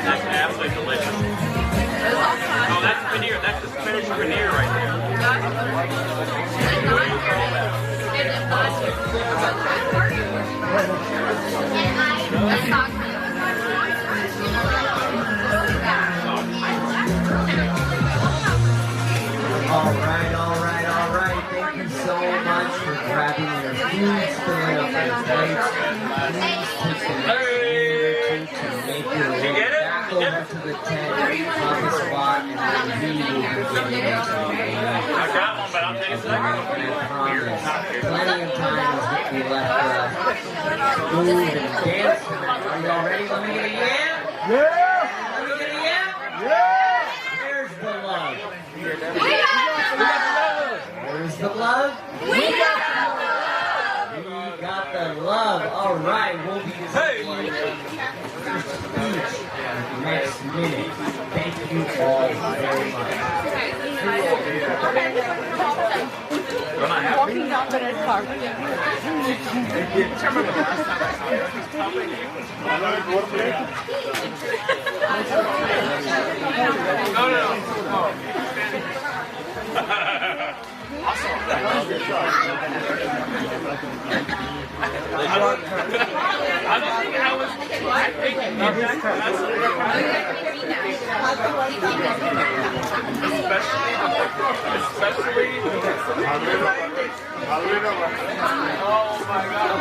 That's absolutely delicious. Oh, that's veneer. That's the Spanish veneer right there. All right. Thank you so much for grabbing your food, filling up your plates. Please take some to make your way back over to the tent on the spot, and then we will be getting into the game. I got one, but I'll take a second. I promise. Plenty of times that we left move and dance tonight. Are y'all ready? Let me get a yeah? Yeah! Let me get a yeah? Yeah! There's the love. Where's the love? We got the love. All right, we'll be taking speech next minute. Thank you all very much. Walking down the red carpet. I don't think I was. Especially. Oh my God!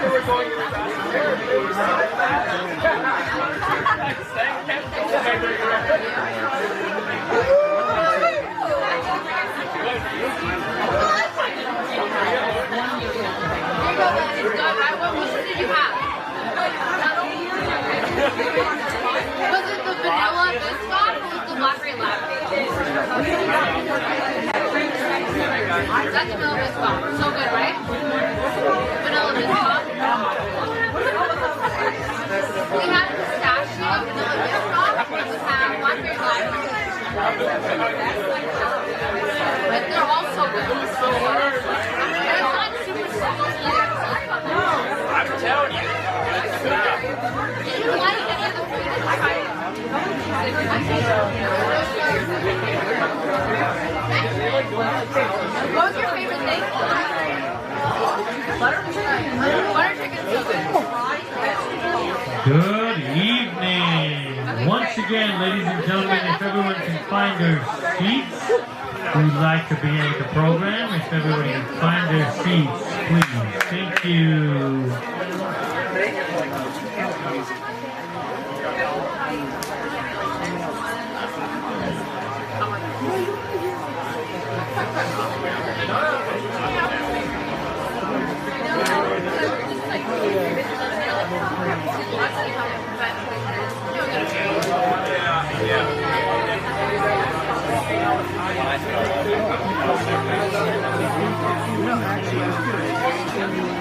We were going What did you have? Was it the vanilla biscuit or was it the blackberry latte? That's vanilla biscuit. So good, right? Vanilla biscuit. We had pistachio, vanilla biscuit, and we have blackberry latte. But they're all so good. They're not super salty either. I'm telling you. Did you like any of the food that you tried? What was your favorite thing? Butter chicken. Good evening. Once again, ladies and gentlemen, if everyone can find their seats, we'd like to begin the program. If everyone can find their seats, please. Thank you.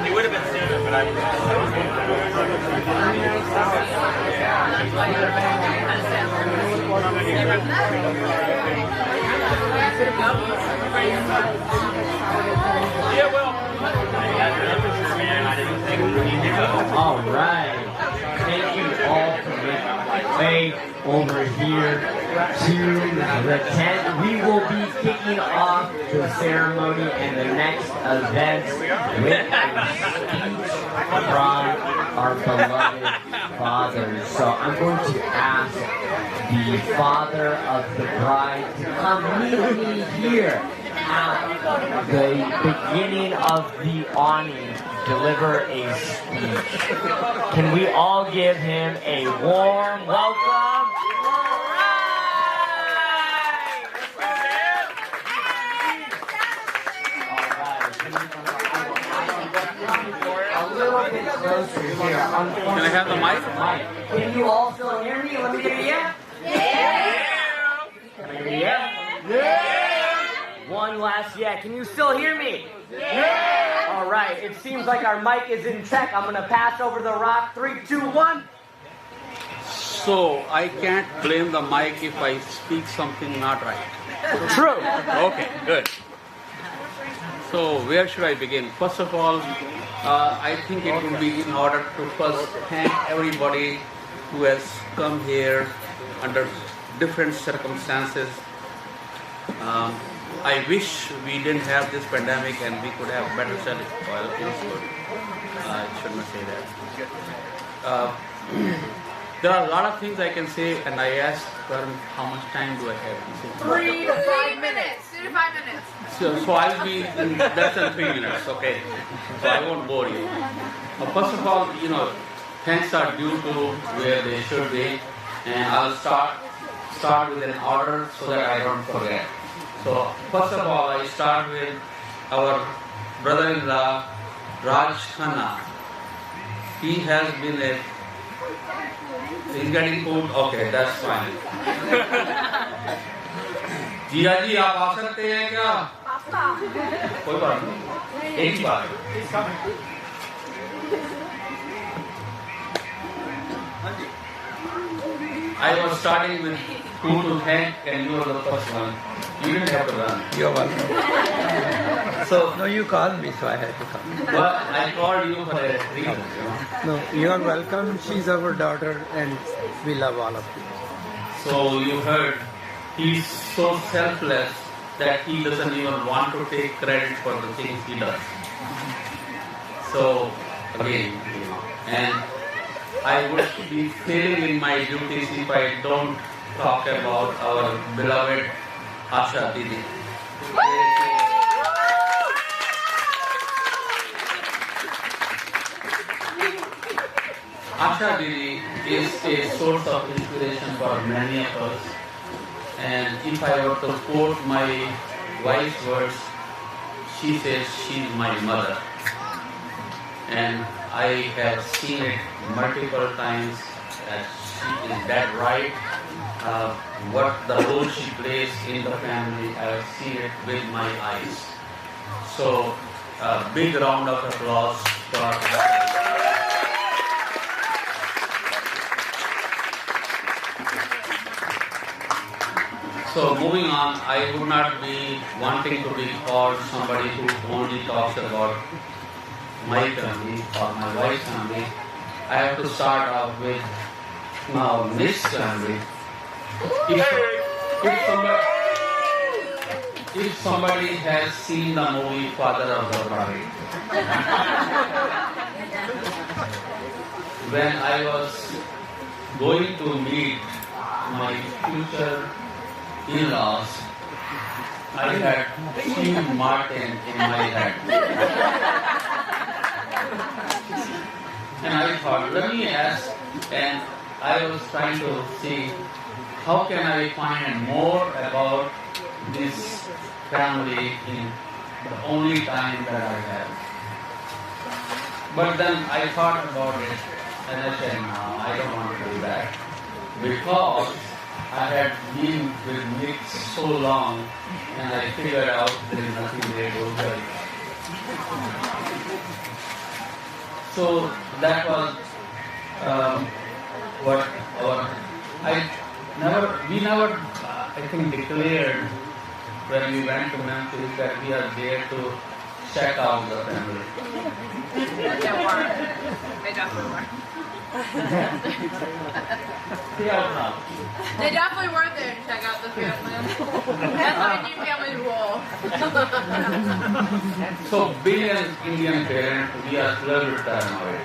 It would have been sooner, but yeah, well, All right. Thank you all for making my way over here to the tent. We will be kicking off the ceremony and the next event with a speech from our beloved fathers. So I'm going to ask the father of the bride to come meet me here at the beginning of the awning, deliver a speech. Can we all give him a warm welcome? A little bit closer here. Can I have the mic? Can you all still hear me? Let me get a yeah. Yeah. Can I get a yeah? Yeah. One last yeah. Can you still hear me? Yeah. All right. It seems like our mic is in check. I'm going to pass over the rock. 3, 2, 1. So I can't blame the mic if I speak something not right. True. Okay, good. So where should I begin? First of all, I think it would be in order to first thank everybody who has come here under different circumstances. I wish we didn't have this pandemic and we could have better service. Well, I should not say that. There are a lot of things I can say, and I asked Karan, how much time do I have? 3 to 5 minutes. 3 to 5 minutes. So I'll be in less than 3 minutes, okay? So I won't bore you. First of all, thanks are due to where they should be, and I'll start with an order so that I don't forget. So first of all, I start with our brother-in-law, Raj Khanna. He has been he's getting food? Okay, that's fine. जिया जी आप आ सकते हैं क्या? कोई बात नहीं, एक ही बात। I was starting with who to thank, and you were the first one. You didn't have to run. You're welcome. No, you called me, so I had to come. Well, I called you for a reason. No, you are welcome. She's our daughter, and we love all of you. So you heard, he's so selfless that he doesn't even want to take credit for the things he does. So again, and I would be failing in my duties if I don't talk about our beloved Asha Didi. Asha Didi is a source of inspiration for many of us. And if I were to quote my wife's words, she says she's my mother. And I have seen it multiple times that she is that right. What the role she plays in the family, I have seen it with my eyes. So, a big round of applause for So moving on, I would not be wanting to be called somebody who only talks about my family or my wife's family. I have to start off with now Miss family. If somebody has seen the movie Father of the Bride, when I was going to meet my future in-laws, I had Steve Martin in my head. And I thought, let me ask, and I was trying to see how can I find more about this family in the only time that I have. But then I thought about it and I said, no, I don't want to do that. Because I had been with Nick so long and I figured out there is nothing there to tell. So that was what we never, I think, declared when we went to Memphis that we are there to check out the family. They definitely were. Stay out now. They definitely were there to check out the family. That's my new family rule. So being an Indian parent, we are a little bit paranoid.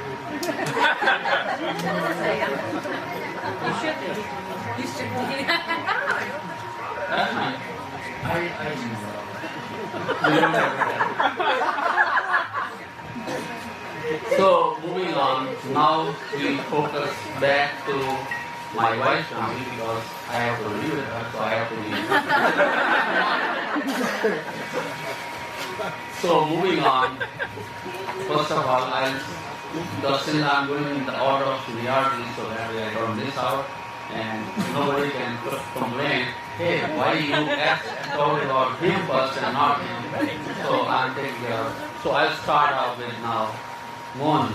You should be. That's fine. I So moving on, now we focus back to my wife's family because I have to live with her, so I have to leave. So moving on, first of all, since I'm going in the order of seniority so that way I don't miss out and nobody can complain, hey, why you talk about him first and not him? So I'm taking care of. So I'll start off with now Mohan.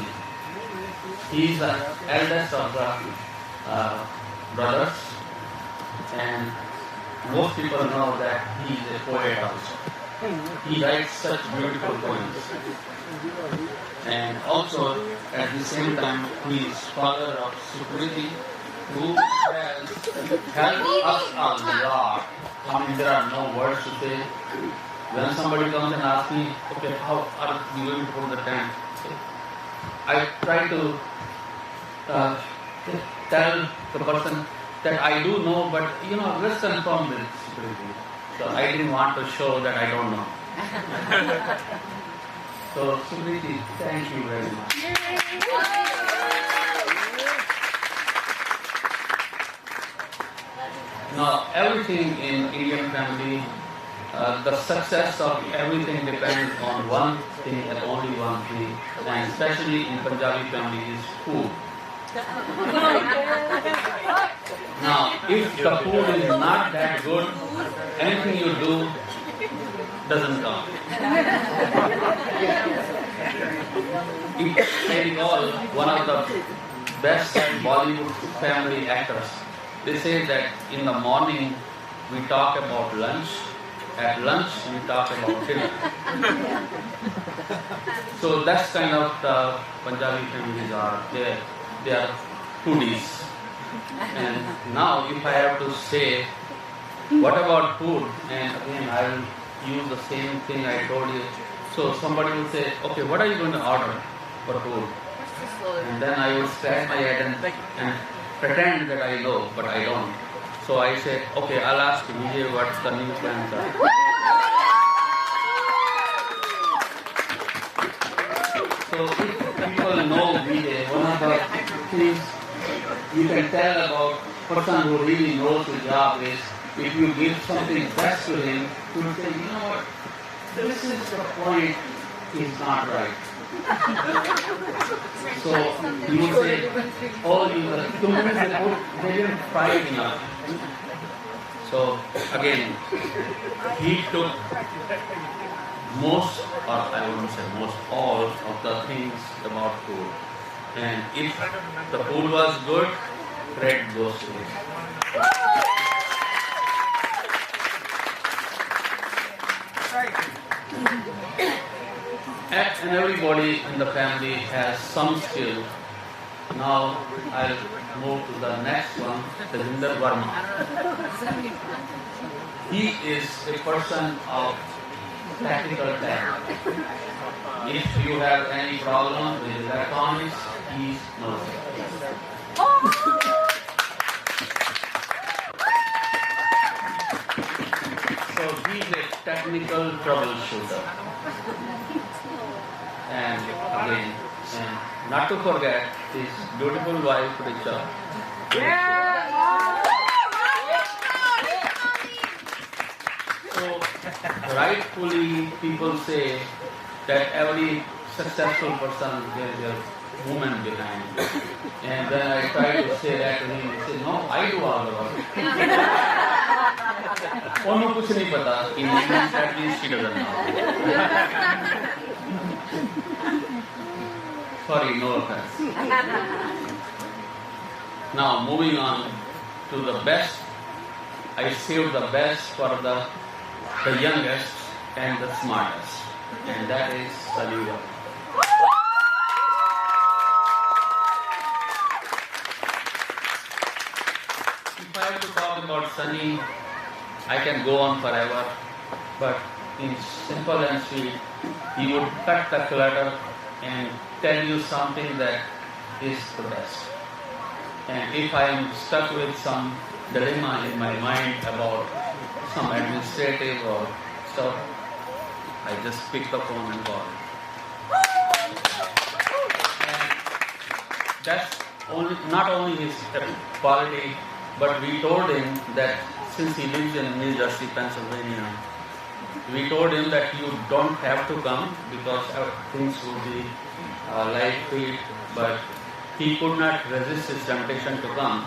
He's the eldest of the brothers, and most people know that he's a poet also. he writes such beautiful poems. And also, at the same time, he is father of Sukriti, who has helped us a lot. I mean, there are no words to say. When somebody comes and asks me, okay, how are you going to put the tent? I try to tell the person that I do know, but let's confirm with Sukriti. So I didn't want to show that I don't know. So Sukriti, thank you very much. Now, everything in Indian family, the success of everything depends on one thing and only one thing, and especially in Punjabi family is food. Now, if the food is not that good, anything you do doesn't count. If Serial, one of the best Bollywood family actors, they say that in the morning we talk about lunch, at lunch we talk about dinner. So that's kind of the Punjabi families are. They are foodies. And now if I have to say, what about food? And again I will use the same thing I told you. So somebody will say, okay, what are you going to order for food? And then I will scratch my head and pretend that I know, but I don't. So I say, okay, I'll ask Vijay what's the new plans are. So if people know Vijay, one of the things you can tell about a person who really knows the job is if you give something best to him, he will say, you know what, this is the point, he's not right. So he will say, oh, they didn't fry it enough. So again, he took most, or I wouldn't say most, all of the things about food. And if the food was good, credit goes to him. And everybody in the family has some skill. Now I'll move to the next one, Tejinder Verma. He is a person of practical talent. If you have any problem with electronics, he knows it. So he's a technical troubleshooter. And again, not to forget his beautiful wife, Richa. So, rightfully, people say that every successful person there is a woman behind. And then I try to say that to him. He says, no, I do all the work. Onu kuch nahi pata. In English, at least she doesn't know. Sorry, no offense. Now, moving on to the best. I saved the best for the youngest and the smartest. And that is Saliva. If I have to talk about Sunny, I can go on forever. But in simple and sweet, he would cut the clutter and tell you something that is the best. And if I am stuck with some dilemma in my mind about some administrative or stuff, I just pick the phone and call. And that's not only his quality, but we told him that since he lives in New Jersey, Pennsylvania, we told him that you don't have to come because things will be light feet, but he could not resist his temptation to come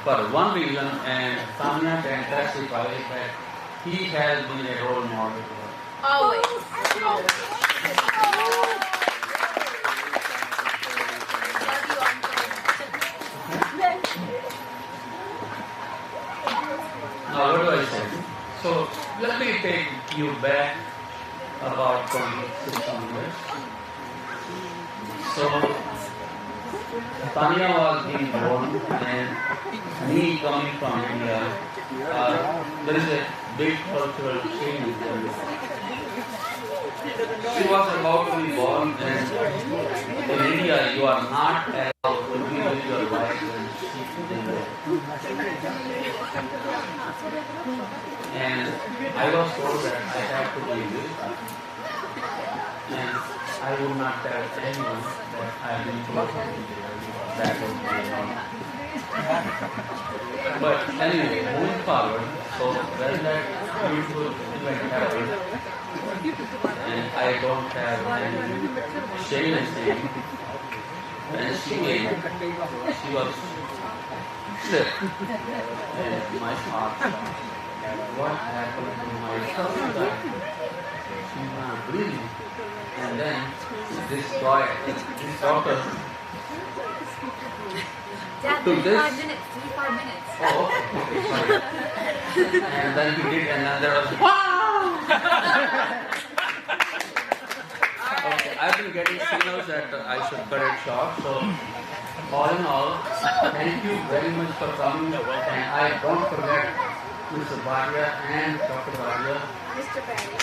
for one reason, and Tanya can testify that he has been a role model to her. Always. Now what do I say? So let me take you back about 26 years. So Tanya was being born and me coming from India, there is a big cultural change in this. She was about to be born and in India you are not allowed to be with your wife when she is in there. And I was told that I have to be with her. And I would not tell anyone that I have been close to her. That would be wrong. But anyway, moving forward, so when that beautiful event happened, and I don't have any shame in saying, when she came, she was sick. And my heart stopped. What happened to my sister? She's not breathing. And then this boy, this doctor, Dad, took this. 35 minutes, 35 minutes. Oh, okay, sorry. And then he did, and then there was, okay, I've been getting signals that I should cut it short. So, all in all, thank you very much for coming. And I don't forget Mr. Bhatia and Dr. Bhatia. Mr. Barry.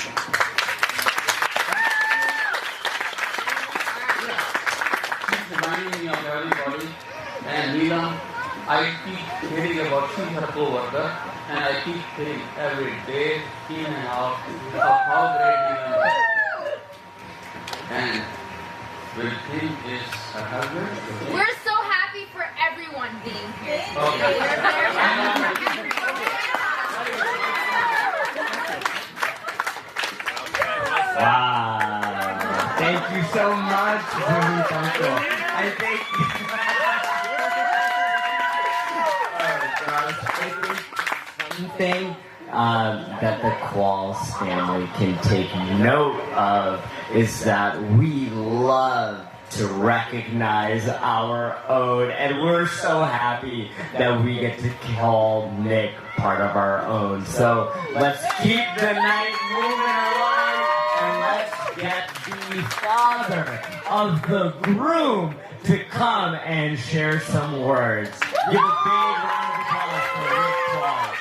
She's reminding me of everybody. And Neelam, I keep hearing about she's her co-worker, and I keep hearing every day, in and out, of how great Neelam is. And with him is her husband. We're so happy for everyone being here. Okay. We're very happy for everyone. Wow. Thank you so much, Jimmy Uncle. I think something that the Qualls family can take note of is that we love to recognize our own, and we're so happy that we get to call Nick part of our own. So let's keep the night moving along, and let's get the father of the groom to come and share some words. Give a big round of applause for Rick Quall.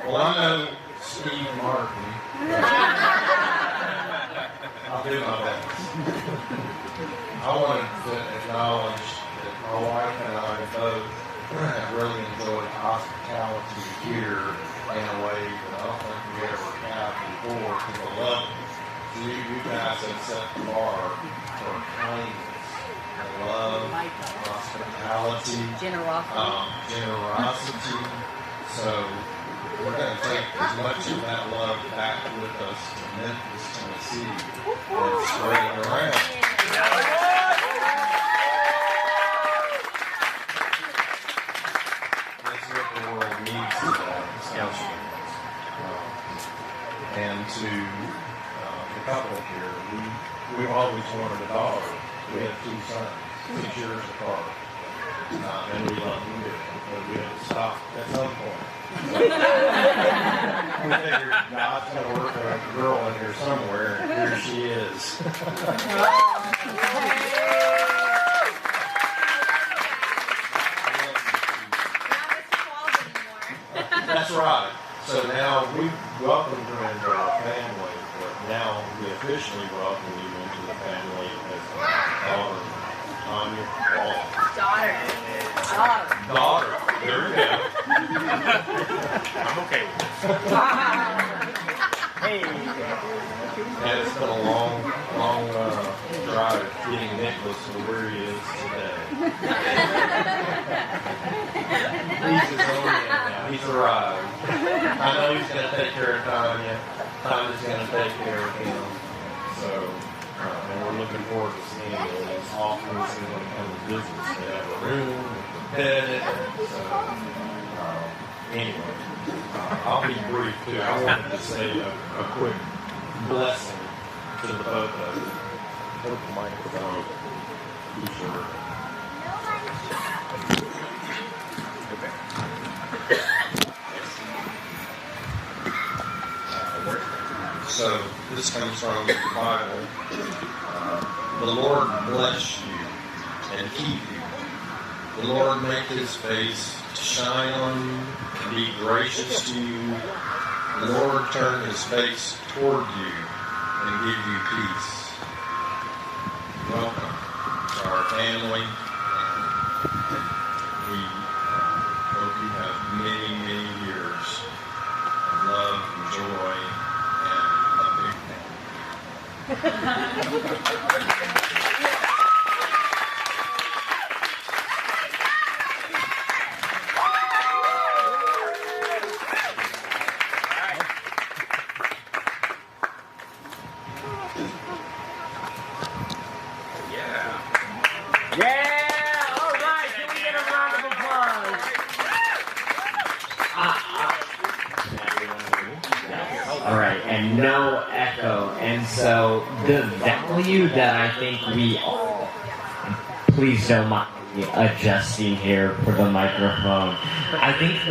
Well, I know Steve Martin. I'll do my best. I wanted to acknowledge that my wife and I both have really enjoyed hospitality here in a way that I don't think we ever have before, because I love it. You guys have set the bar for kindness and love, hospitality, generosity. So we're going to take as much of that love back with us to Memphis, Tennessee, and spread it around. That's what the world needs today, especially. And to the couple here, we've always wanted a daughter. We have 2 sons, 6 years apart. And we love them too, but we had to stop at some point. We figured God's going to work a girl in here somewhere, and here she is. That's right. So now we welcomed her into our family, but now we officially welcome you into the family as a daughter, Tanya Quall. Daughter. Daughter. There we go. I'm okay with this. Hey. And it's been a long drive getting Nicholas to where he is today. He's his own man now. He's arrived. I know he's going to take care of Tanya. Tanya's going to take care of him. So, and we're looking forward to seeing him as often as he's going to come to business. They have a room, a bed in it. So, anyway, I'll be brief too. I wanted to say a quick blessing to the both of you. Hold the microphone. Be sure. so this comes from the Bible. The Lord bless you and keep you. The Lord make his face to shine on you and be gracious to you. The Lord turn his face toward you and give you peace. Welcome to our family. And we hope you have many, many years of love and joy and a big family. Yeah! All right, can we get a round of applause? All right, and no echo. And so the value that I think we all, please don't mind me adjusting here for the microphone. I think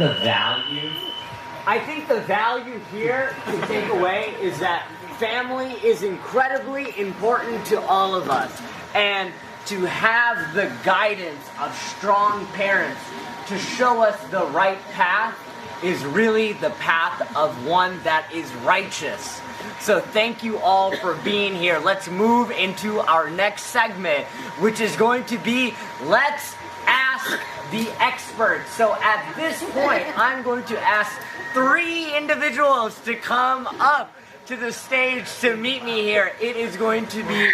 the value here to take away is that family is incredibly important to all of us. And to have the guidance of strong parents to show us the right path is really the path of one that is righteous. So thank you all for being here. Let's move into our next segment, which is going to be Let's Ask the Experts. So at this point, I'm going to ask 3 individuals to come up to the stage to meet me here. It is going to be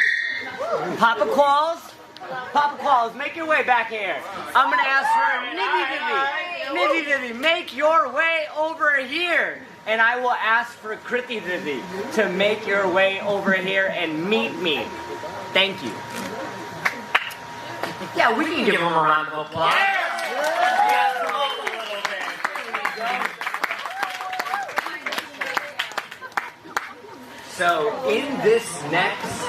Papa Qualls. Papa Qualls, make your way back here. I'm going to ask for Nivy Divi, make your way over here. And I will ask for Kriti Divi to make your way over here and meet me. Thank you. Yeah, we can give them a round of applause. So in this next,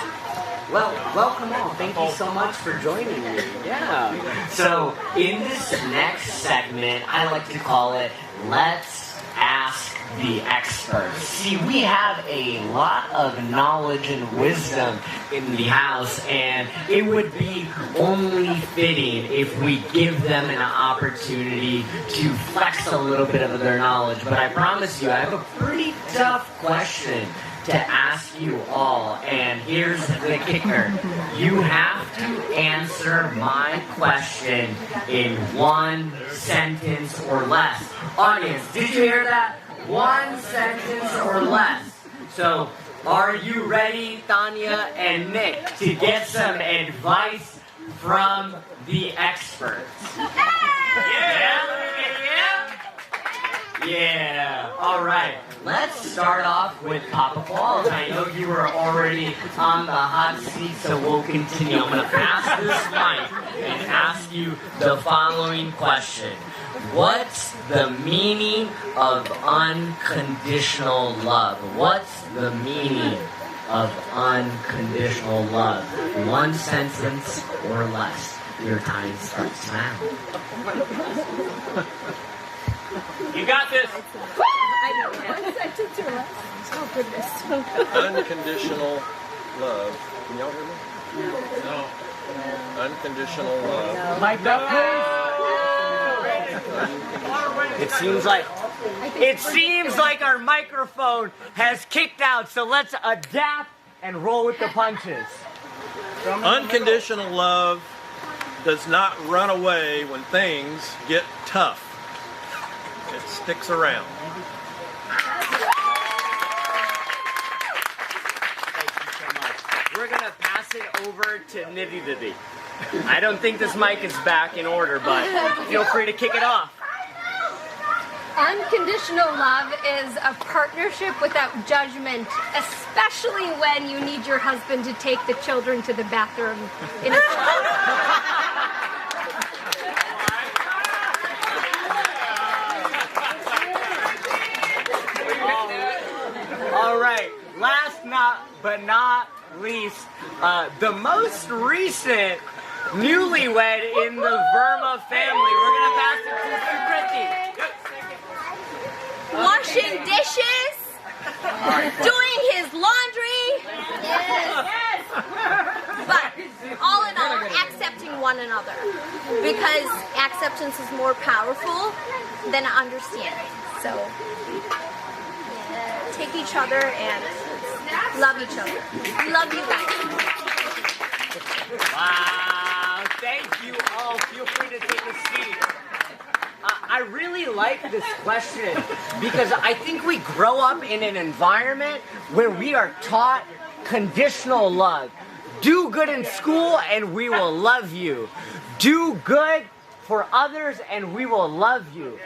welcome all. Thank you so much for joining me. Yeah. So in this next segment, I like to call it Let's Ask the Experts. See, we have a lot of knowledge and wisdom in the house, and it would be only fitting if we give them an opportunity to flex a little bit of their knowledge. But I promise you, I have a pretty tough question to ask you all, and here's the kicker. You have to answer my question in 1 sentence or less. Audience, did you hear that? 1 sentence or less. So, are you ready, Tanya and Nick, to get some advice from the experts? Yeah, all right. Let's start off with Papa Qualls. I know you were already on the hot seat, so we'll continue. I'm going to pass this mic and ask you the following question. What's the meaning of unconditional love? What's the meaning of unconditional love? 1 sentence or less. Your time starts now. You got this. Oh, goodness. Unconditional love. Can y'all hear me? No. Unconditional love. Mic up, please. It seems like our microphone has kicked out, so let's adapt and roll with the punches. Unconditional love does not run away when things get tough. It sticks around. Thank you so much. We're going to pass it over to Nivy Divi. I don't think this mic is back in order, but feel free to kick it off. Unconditional love is a partnership without judgment, especially when you need your husband to take the children to the bathroom in a All right, last but not least, the most recent newlywed in the Verma family. We're going to pass it to Kriti. washing dishes, doing his laundry. Yes. But all in all, accepting one another, because acceptance is more powerful than understanding. So take each other and love each other. We love you guys. Wow, thank you all. Feel free to take a seat. I really like this question because I think we grow up in an environment where we are taught conditional love. Do good in school and we will love you. Do good for others and we will love you.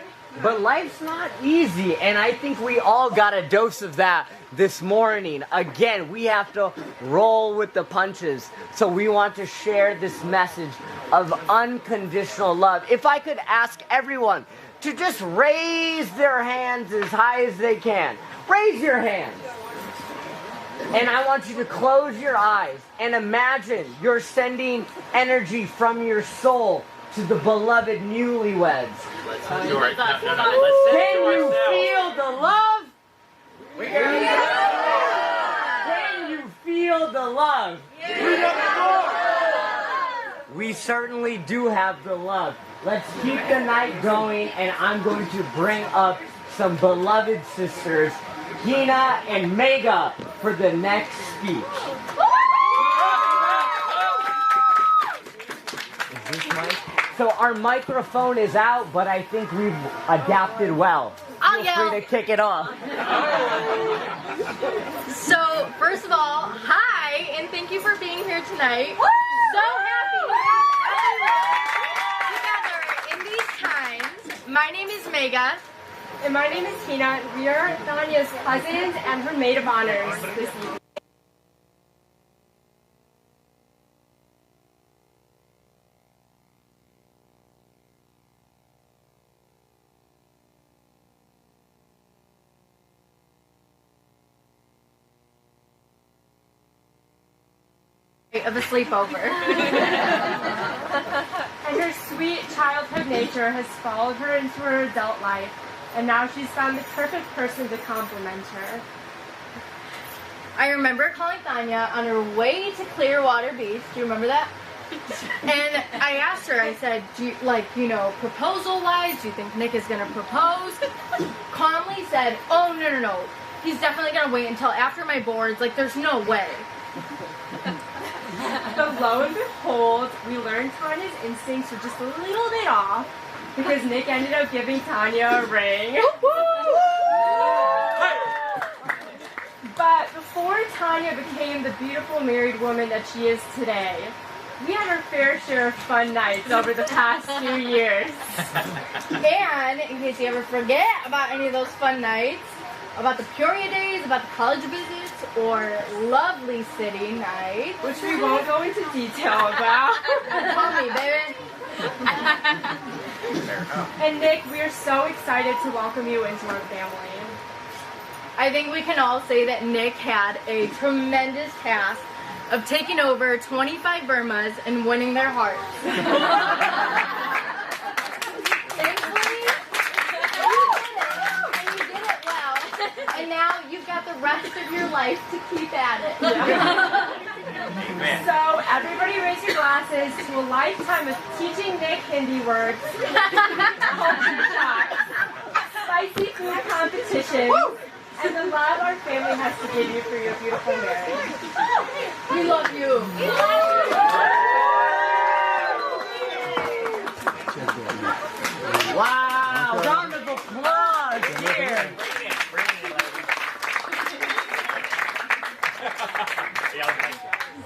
But life's not easy, and I think we all got a dose of that this morning. Again, we have to roll with the punches. So we want to share this message of unconditional love. If I could ask everyone to just raise their hands as high as they can. Raise your hands. And I want you to close your eyes and imagine you're sending energy from your soul to the beloved newlyweds. Let's do it. Can you feel the love? Can you feel the love? We certainly do have the love. Let's keep the night going, and I'm going to bring up some beloved sisters, Hina and Mega, for the next speech. Is this mic? So our microphone is out, but I think we've adapted well. I'll Feel free to kick it off. So, first of all, hi, and thank you for being here tonight. Woo! So happy to have everyone together in these times. My name is Mega. And my name is Tina. We are Tanya's cousins and her maid of honors this evening. Of a sleepover. And her sweet childhood nature has followed her into her adult life, and now she's found the perfect person to complement her. I remember calling Tanya on her way to Clearwater Beach. Do you remember that? And I asked her, I said, do you, proposal-wise, do you think Nick is going to propose? Calmly said, oh, no. He's definitely going to wait until after my boards. Like, there's no way. But lo and behold, we learned Tanya's instincts were just a little bit off because Nick ended up giving Tanya a ring. But before Tanya became the beautiful married woman that she is today, we had our fair share of fun nights over the past few years. And in case you ever forget about any of those fun nights, about the Peoria days, about the college visits, or lovely city nights, which we won't go into detail about. Call me, baby. And Nick, we are so excited to welcome you into our family. I think we can all say that Nick had a tremendous task of taking over 25 Burmas and winning their hearts. And now you've got the rest of your life to keep at it. So everybody raise your glasses to a lifetime of teaching Nick Hindi words, culture shock, spicy food competition, and the love our family has to give you for your beautiful marriage. We love you. We love you. Wow! Round of applause here.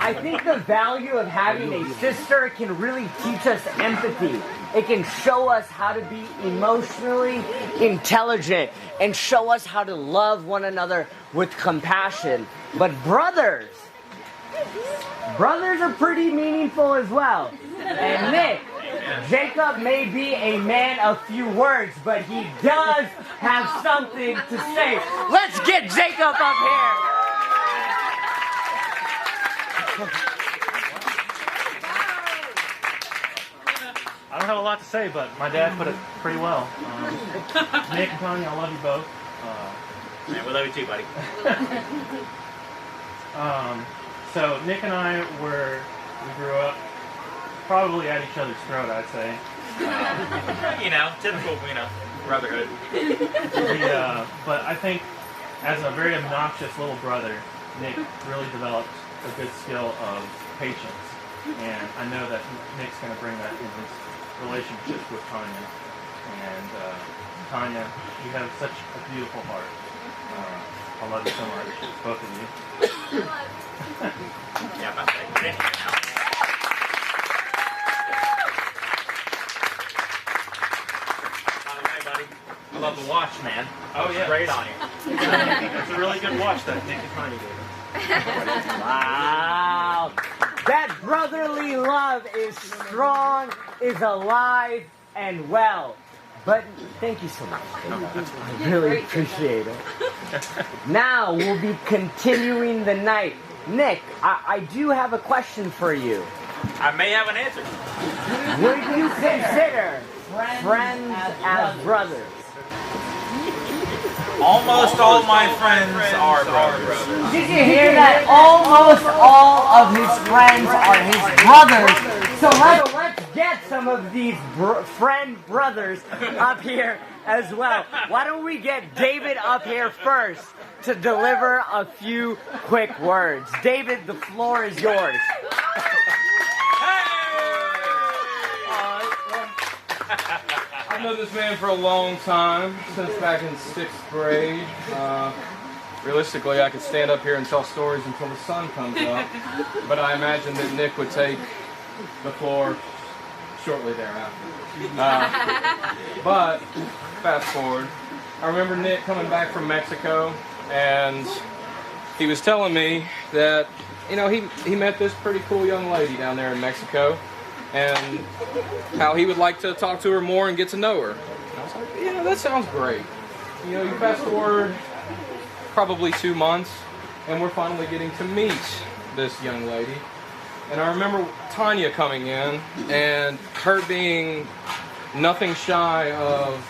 I think the value of having a sister can really teach us empathy. It can show us how to be emotionally intelligent and show us how to love one another with compassion. But brothers are pretty meaningful as well. And Nick, Jacob may be a man of few words, but he does have something to say. Let's get Jacob up here. I don't have a lot to say, but my dad put it pretty well. Nick and Tanya, I love you both. Man, we love you too, buddy. So Nick and I we grew up probably at each other's throat, I'd say. You know, typical, brotherhood. But I think as a very obnoxious little brother, Nick really developed a good skill of patience. And I know that Nick's going to bring that in his relationship with Tanya. And Tanya, you have such a beautiful heart. I love you so much, both of you. Yeah, about that. Thank you now. By the way, buddy, I love the watch, man. Oh, yeah. Great on you. It's a really good watch that Nick and Tanya gave us. Wow. That brotherly love is strong, is alive, and well. But thank you so much. I really appreciate it. Now we'll be continuing the night. Nick, I do have a question for you. I may have an answer. Would you consider friends as brothers? Almost all my friends are brothers. Did you hear that? Almost all of his friends are his brothers. So let's get some of these friend brothers up here as well. Why don't we get David up here first to deliver a few quick words. David, the floor is yours. I've known this man for a long time, since back in 6th grade. Realistically, I could stand up here and tell stories until the sun comes up, but I imagine that Nick would take the floor shortly thereafter. But, fast forward, I remember Nick coming back from Mexico, and he was telling me that, you know, he met this pretty cool young lady down there in Mexico, and how he would like to talk to her more and get to know her. And I was like, yeah, that sounds great. You know, you fast forward probably 2 months, and we're finally getting to meet this young lady. And I remember Tanya coming in, and her being nothing shy of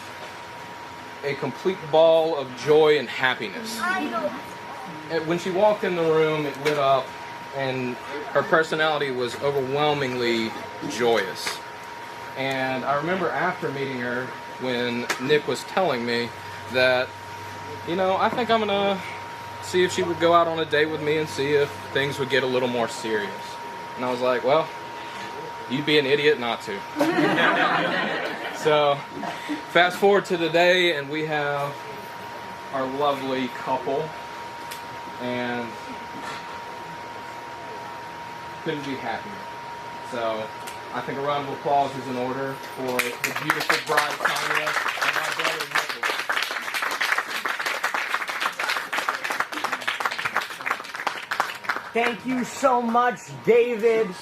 a complete ball of joy and happiness. And when she walked in the room, it lit up, and her personality was overwhelmingly joyous. And I remember after meeting her, when Nick was telling me that, you know, I think I'm gonna see if she would go out on a date with me and see if things would get a little more serious. And I was like, well, you'd be an idiot not to. So, fast forward to today, and we have our lovely couple, and couldn't be happier. So, I think a round of applause is in order for the beautiful bride, Tanya, and my brother, Nicholas. Thank you so much, David.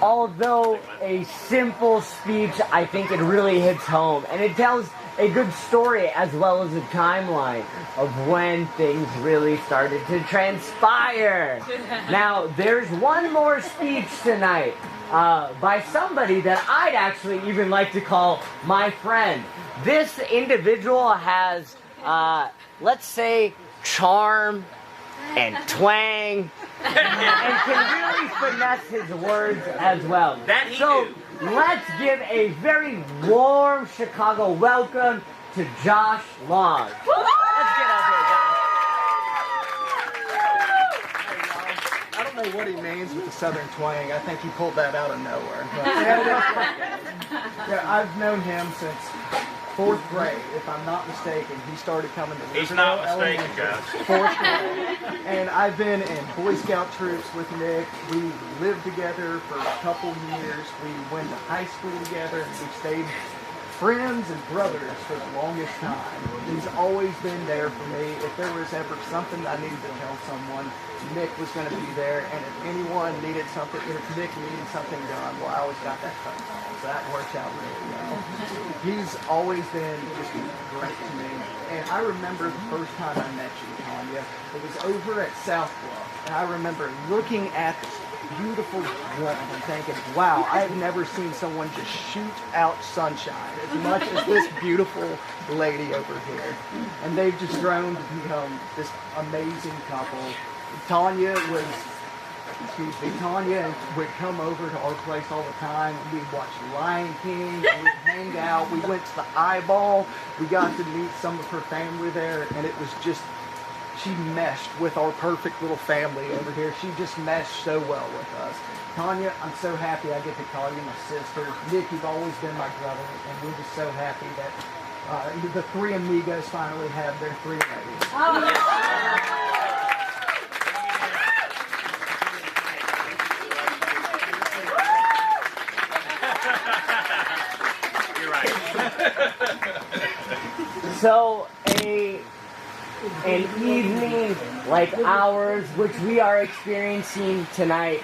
Although a simple speech, I think it really hits home. And it tells a good story as well as a timeline of when things really started to transpire. Now, there's one more speech tonight by somebody that I'd actually even like to call my friend. This individual has, let's say, charm and twang, and can really finesse his words as well. So let's give a very warm Chicago welcome to Josh Long. Let's get up here, Josh. I don't know what he means with the southern twang. I think he pulled that out of nowhere. But, yeah, I've known him since 4th grade, if I'm not mistaken. He started coming to He's not mistaken, Josh. 4th grade. And I've been in Boy Scout troops with Nick. We lived together for a couple years. We went to high school together, and we stayed friends and brothers for the longest time. He's always been there for me. If there was ever something I needed to tell someone, Nick was going to be there. And if anyone needed something, if Nick needed something done, well, I always got that phone call. So that worked out really well. He's always been just great to me. And I remember the first time I met you, Tanya. It was over at South Bluff. And I remember looking at beautiful woman. I'm thinking, wow, I have never seen someone just shoot out sunshine as much as this beautiful lady over here. And they've just grown to become this amazing couple. Tanya would come over to our place all the time. We'd watch Lion King, we'd hang out. We went to the Eyeball. We got to meet some of her family there, and it was just, she meshed with our perfect little family over here. She just meshed so well with us. Tanya, I'm so happy I get to call you my sister. Nick, you've always been my brother, and we're just so happy that the three amigos finally have their three ladies. Oh. You're right. So an evening like ours, which we are experiencing tonight,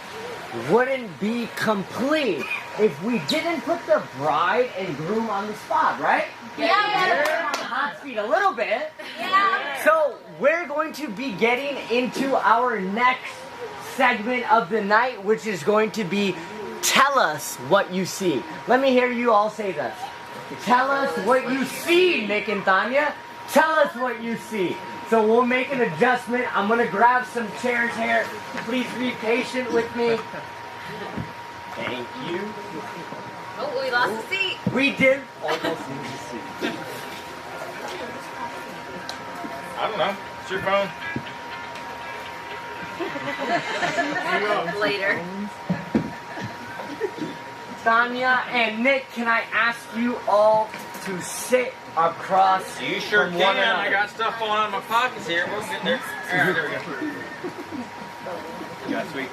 wouldn't be complete if we didn't put the bride and groom on the spot, right? Yeah. They're on the hot seat a little bit. Yeah. So we're going to be getting into our next segment of the night, which is going to be Tell Us What You See. Let me hear you all say this. Tell us what you see, Nick and Tanya. Tell us what you see. So we'll make an adjustment. I'm going to grab some chairs here. Please be patient with me. Thank you. Oh, we lost a seat. We did almost lose a seat. I don't know. It's your phone. Later. Tanya and Nick, can I ask you all to sit across You sure from can. one another? I got stuff falling out of my pockets here. We'll get there. All right, there we go. Yeah, sweet.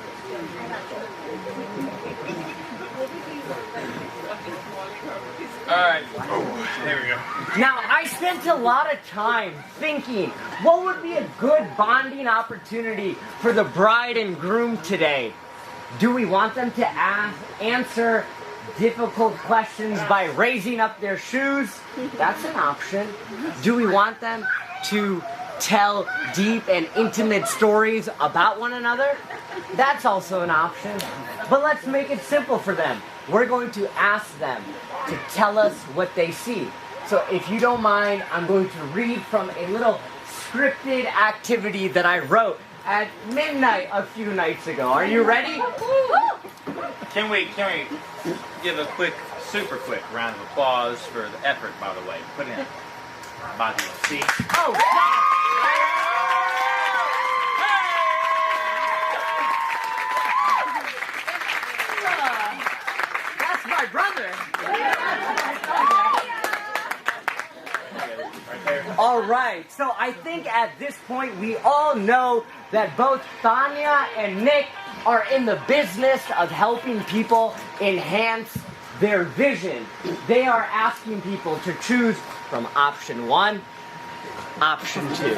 All right. Oh, there we go. Now, I spent a lot of time thinking, what would be a good bonding opportunity for the bride and groom today? Do we want them to answer difficult questions by raising up their shoes? That's an option. Do we want them to tell deep and intimate stories about one another? That's also an option. But let's make it simple for them. We're going to ask them to tell us what they see. So if you don't mind, I'm going to read from a little scripted activity that I wrote at midnight a few nights ago. Are you ready? Can we give a super quick round of applause for the effort, by the way? Put it in. By the way, see? Oh, God. That's my brother. All right, so I think at this point we all know that both Tanya and Nick are in the business of helping people enhance their vision. They are asking people to choose from option 1, option 2,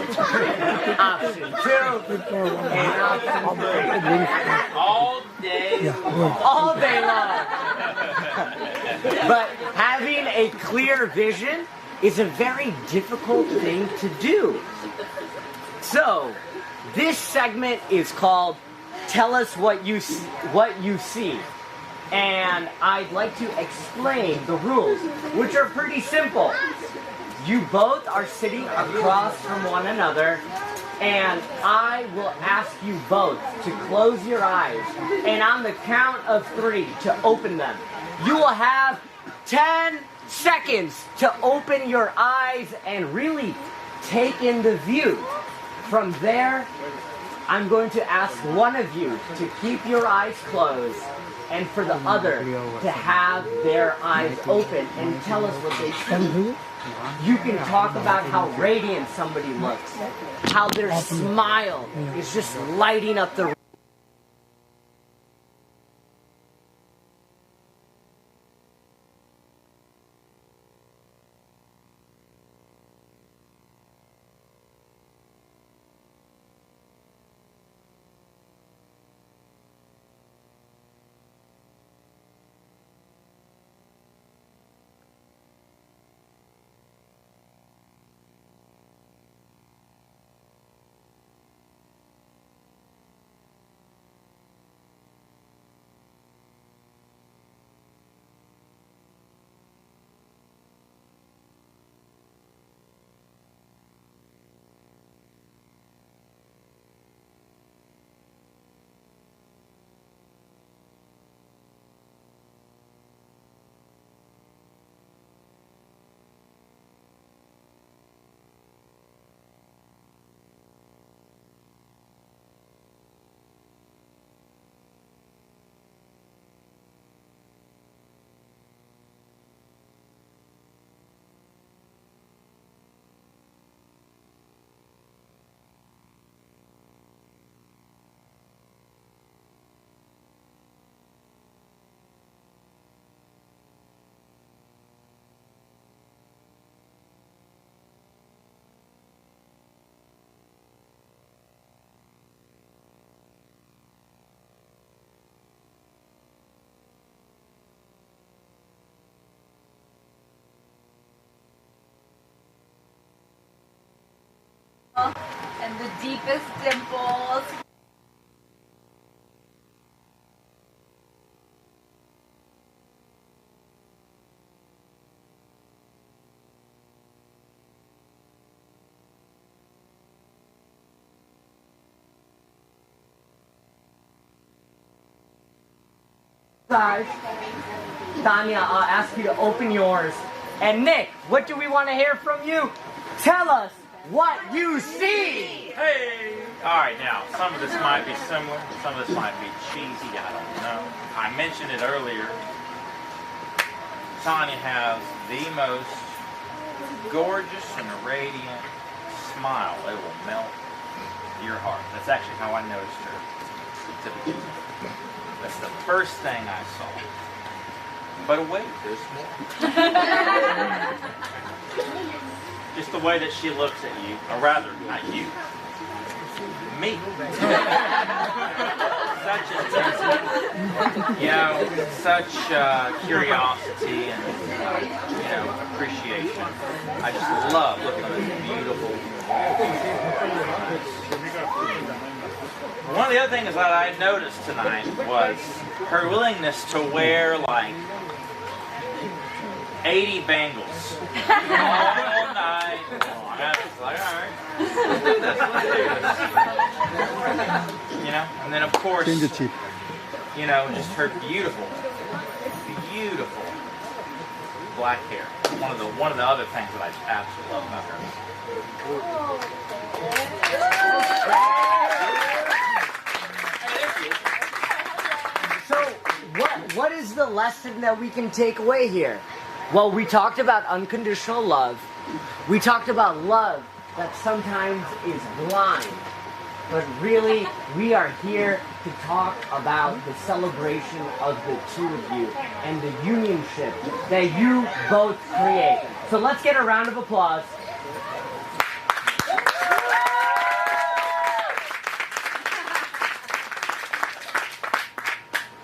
option 2, and option 3. All day long. All day long. But having a clear vision is a very difficult thing to do. So, this segment is called Tell Us What You See. And I'd like to explain the rules, which are pretty simple. You both are sitting across from one another, and I will ask you both to close your eyes, and on the count of 3 to open them. You will have 10 seconds to open your eyes and really take in the view. From there, I'm going to ask one of you to keep your eyes closed and for the other to have their eyes open and tell us what they see. You can talk about how radiant somebody looks, how their smile is just lighting up the room. and the deepest dimples. Guys, Tanya, I'll ask you to open yours. And Nick, what do we want to hear from you? Tell us what you see. Hey! Alright, now, some of this might be similar, some of this might be cheesy, I don't know. I mentioned it earlier. Tanya has the most gorgeous and radiant smile. It will melt your heart. That's actually how I noticed her to begin with. That's the first thing I saw. But wait, there's more. Just the way that she looks at you, or rather, not you, me. Such intensity, such curiosity and appreciation. I just love looking at this beautiful. One of the other things that I noticed tonight was her willingness to wear like 80 bangles all night long. I was like, all right, let's do this. And then of course, just her beautiful black hair. One of the other things that I absolutely love about her. So, what is the lesson that we can take away here? Well, we talked about unconditional love. We talked about love that sometimes is blind. But really, we are here to talk about the celebration of the two of you and the unionship that you both create. So let's get a round of applause.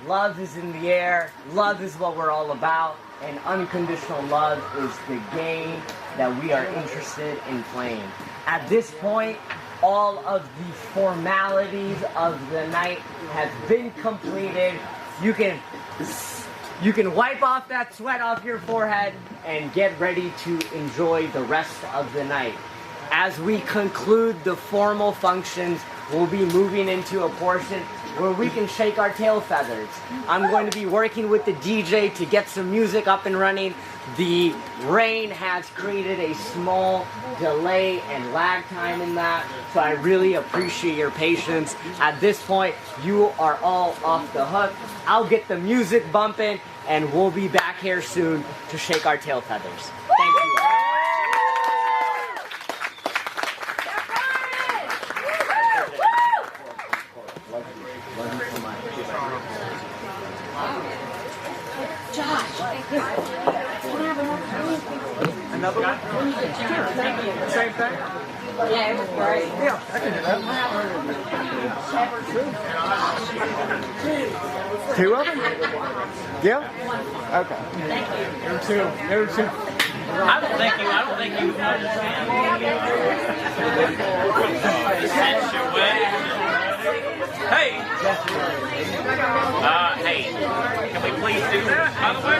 Love is in the air. Love is what we're all about. And unconditional love is the game that we are interested in playing. At this point, all of the formalities of the night have been completed. You can wipe off that sweat off your forehead and get ready to enjoy the rest of the night. As we conclude the formal functions, we'll be moving into a portion where we can shake our tail feathers. I'm going to be working with the DJ to get some music up and running. The rain has created a small delay and lag time in that, so I really appreciate your patience. At this point, you are all off the hook. I'll get the music bumping, and we'll be back here soon to shake our tail feathers. Thank you. Another one? Same thing? Yeah, it was great. Yeah, I can do that. Two of them? Yeah? Okay. Thank you. There were two. I don't think you understand. Hey! Hey, can we please do that, by the way?